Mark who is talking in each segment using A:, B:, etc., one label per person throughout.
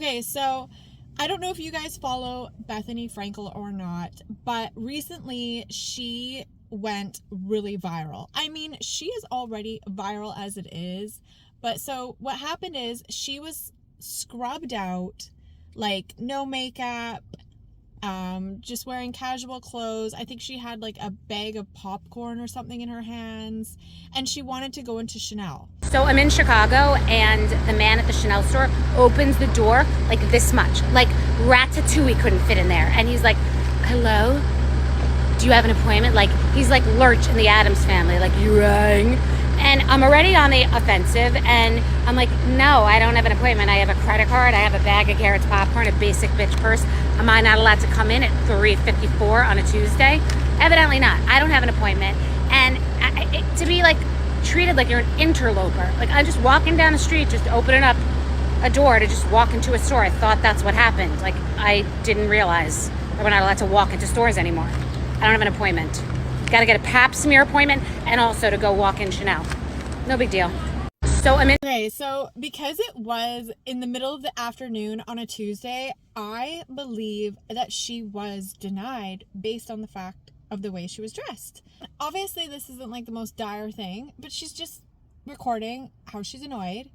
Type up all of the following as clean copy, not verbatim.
A: Okay, so I don't know if you guys follow Bethenny Frankel or not, but recently she went really viral. I mean, she is already viral as it is, but so what happened is she was scrubbed out, like no makeup, just wearing casual clothes. I think she had like a bag of popcorn or something in her hands, and she wanted to go into Chanel.
B: So I'm in Chicago, and the man at the Chanel store opens the door like this much, like Ratatouille couldn't fit in there, and he's like, hello, do you have an appointment? Like he's like Lurch in the Addams Family, like you rang. And I'm already on the offensive, and I'm like, no, I don't have an appointment. I have a credit card, I have a bag of Garrett's popcorn, a basic bitch purse. Am I not allowed to come in at 3:54 on a Tuesday? Evidently not. I don't have an appointment. And to be like treated like you're an interloper. Like I'm just walking down the street, just opening up a door to just walk into a store. I thought that's what happened. Like I didn't realize that we're not allowed to walk into stores anymore. I don't have an appointment. Got to get a pap smear appointment and also to go walk in Chanel. No big deal. So I'm in.
A: Okay, so because it was in the middle of the afternoon on a Tuesday, I believe that she was denied based on the fact of the way she was dressed. Obviously, this isn't like the most dire thing, but she's just recording how she's annoyed.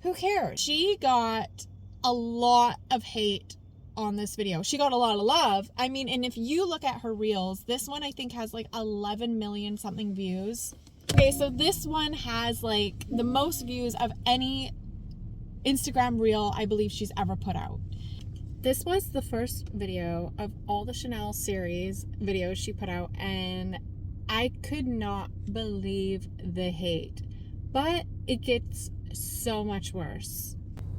A: Who cares? She got a lot of hate on this video. She got a lot of love. I mean, and if you look at her reels, this one I think has like 11 million something views. Okay, so this one has like the most views of any Instagram reel I believe she's ever put out. This was the first video of all the Chanel series videos she put out, and I could not believe the hate. But it gets so much worse.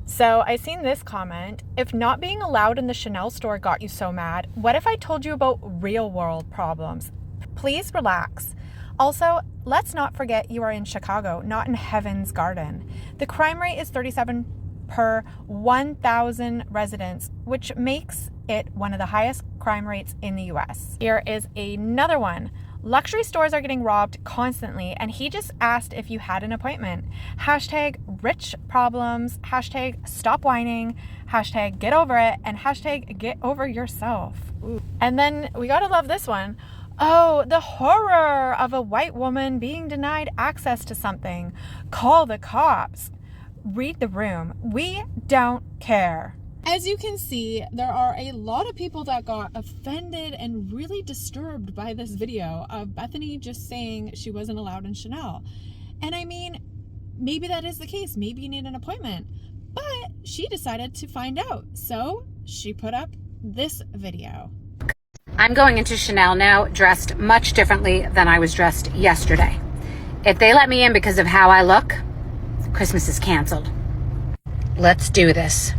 A: So I seen this comment: if not being allowed in the Chanel store got you so mad, what if I told you about real world problems? Please relax. Also, let's not forget you are in Chicago, not in Heaven's Garden. The crime rate is 37 per 1,000 residents, which makes it one of the highest crime rates in the US. Here is another one. Luxury stores are getting robbed constantly, and he just asked if you had an appointment. Hashtag rich problems, hashtag stop whining, hashtag get over it, and hashtag get over yourself. Ooh. And then we gotta love this one. Oh, the horror of a white woman being denied access to something. Call the cops. Read the room. We don't care. As you can see, there are a lot of people that got offended and really disturbed by this video of Bethenny just saying she wasn't allowed in Chanel. And I mean, maybe that is the case. Maybe you need an appointment. But she decided to find out. So she put up this video.
B: I'm going into Chanel now, dressed much differently than I was dressed yesterday. If they let me in because of how I look, Christmas is canceled. Let's do this.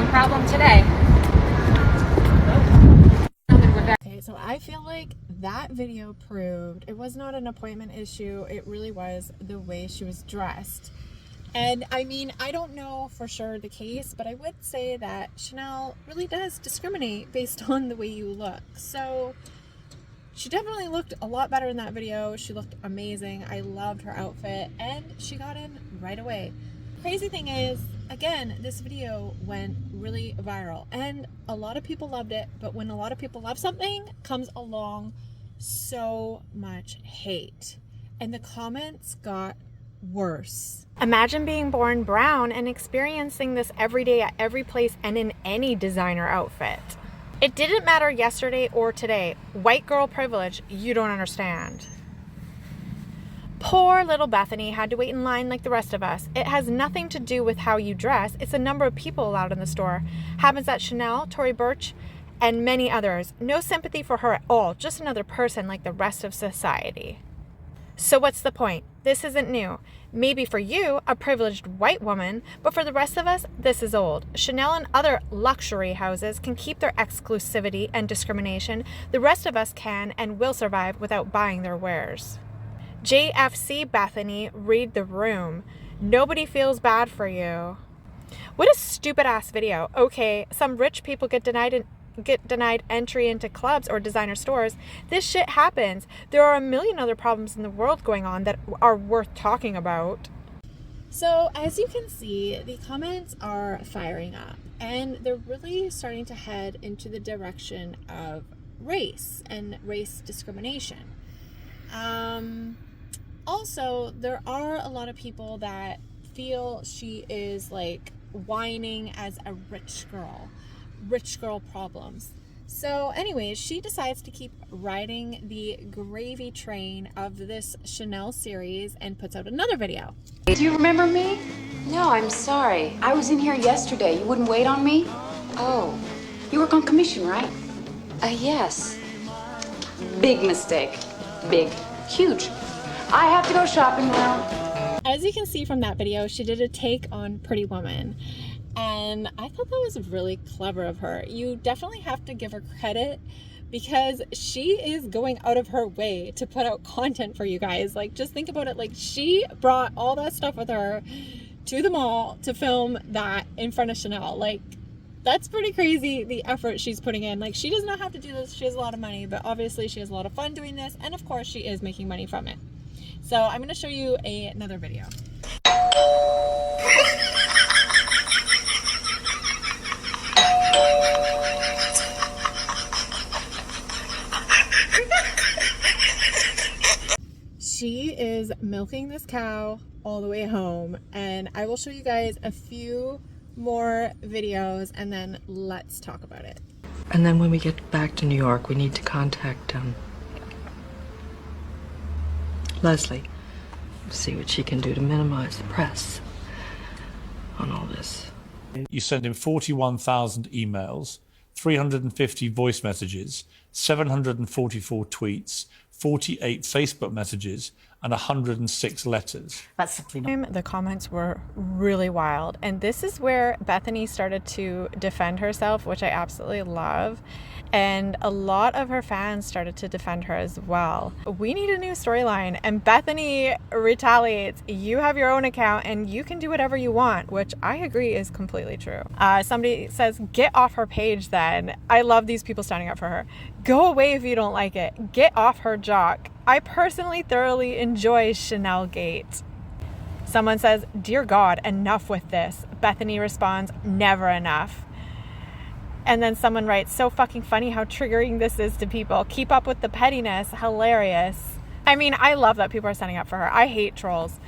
B: Problem today.
A: Okay, so I feel like that video proved it was not an appointment issue. It really was the way she was dressed. And I mean, I don't know for sure the case, but I would say that Chanel really does discriminate based on the way you look. So she definitely looked a lot better in that video. She looked amazing. I loved her outfit, and she got in right away. Crazy thing is, again, this video went really viral and a lot of people loved it, but when a lot of people love something, comes along so much hate, and the comments got worse. Imagine being born brown and experiencing this every day at every place and in any designer outfit. It didn't matter yesterday or today. White girl privilege, you don't understand. Poor little Bethenny had to wait in line like the rest of us. It has nothing to do with how you dress. It's the number of people allowed in the store. Happens at Chanel, Tory Burch, and many others. No sympathy for her at all, just another person like the rest of society. So what's the point? This isn't new. Maybe for you, a privileged white woman, but for the rest of us, this is old. Chanel and other luxury houses can keep their exclusivity and discrimination. The rest of us can and will survive without buying their wares. JFC Bethenny, read the room. Nobody feels bad for you. What a stupid ass video. Okay, some rich people get denied entry into clubs or designer stores. This shit happens. There are a million other problems in the world going on that are worth talking about. So as you can see, the comments are firing up and they're really starting to head into the direction of race and race discrimination. Also, there are a lot of people that feel she is like whining as a rich girl problems. So anyways, she decides to keep riding the gravy train of this Chanel series and puts out another video.
C: Do you remember me? No, I'm sorry. I was in here yesterday. You wouldn't wait on me? Oh, you work on commission, right? Yes. Big mistake. Big. Huge. I have to go shopping now.
A: As you can see from that video, she did a take on Pretty Woman. And I thought that was really clever of her. You definitely have to give her credit because she is going out of her way to put out content for you guys. Like, just think about it. Like, she brought all that stuff with her to the mall to film that in front of Chanel. Like, that's pretty crazy, the effort she's putting in. Like, she does not have to do this. She has a lot of money, but obviously she has a lot of fun doing this. And of course, she is making money from it. So I'm going to show you another video. She is milking this cow all the way home, and I will show you guys a few more videos and then let's talk about it.
D: And then when we get back to New York, we need to contact Leslie to see what she can do to minimize the press on all this.
E: You send in 41,000 emails, 350 voice messages, 744 tweets, 48 Facebook messages, and 106 letters.
A: That's simply not. The comments were really wild, and this is where Bethenny started to defend herself, which I absolutely love. And a lot of her fans started to defend her as well. We need a new storyline, and Bethenny retaliates. You have your own account and you can do whatever you want, which I agree is completely true. Somebody says, get off her page then. I love these people standing up for her. Go away if you don't like it. Get off her jock. I personally thoroughly enjoy Chanel Gate. Someone says, dear God, enough with this. Bethenny responds, never enough. And then someone writes, so fucking funny how triggering this is to people. Keep up with the pettiness. Hilarious. I mean, I love that people are standing up for her. I hate trolls.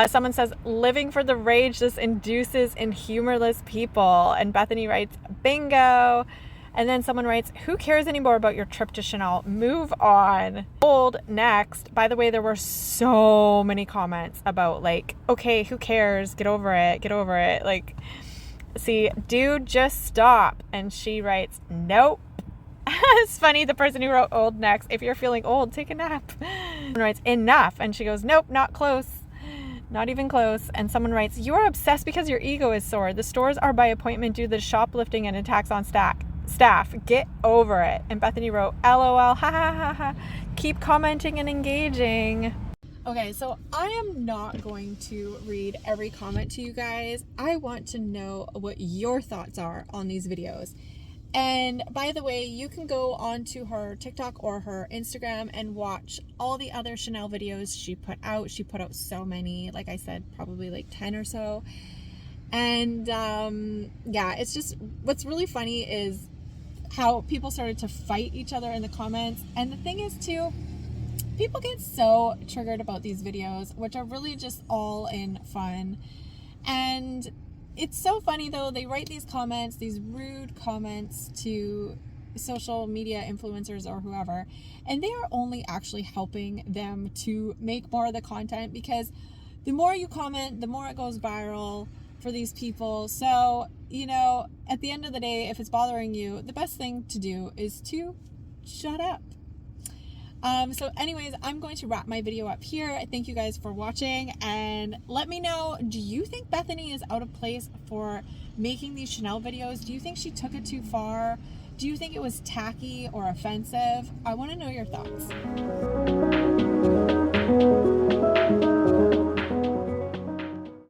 A: Someone says, living for the rage this induces in humorless people. And Bethenny writes, bingo. And then someone writes, who cares anymore about your trip to Chanel? Move on. Old next. By the way, there were so many comments about like, okay, who cares? Get over it. Get over it. Like, see, dude, just stop. And she writes, nope. It's funny, the person who wrote old next, if you're feeling old, take a nap. Someone writes, enough. And she goes, nope, not close. Not even close. And someone writes, you are obsessed because your ego is sore. The stores are by appointment due to the shoplifting and attacks on staff. Get over it. And Bethenny wrote, LOL, ha ha ha ha. Keep commenting and engaging. Okay, so I am not going to read every comment to you guys. I want to know what your thoughts are on these videos. And by the way, you can go onto her TikTok or her Instagram and watch all the other Chanel videos she put out. She put out so many, like I said, probably like 10 or so. And yeah, it's just, what's really funny is how people started to fight each other in the comments. And the thing is too, people get so triggered about these videos, which are really just all in fun. And it's so funny though, they write these comments, these rude comments to social media influencers or whoever, and they are only actually helping them to make more of the content, because the more you comment, the more it goes viral, for these people. So, you know, at the end of the day, if it's bothering you, the best thing to do is to shut up. So anyways, I'm going to wrap my video up here. Thank you guys for watching, and let me know, do you think Bethenny is out of place for making these Chanel videos? Do you think she took it too far? Do you think it was tacky or offensive? I want to know your thoughts.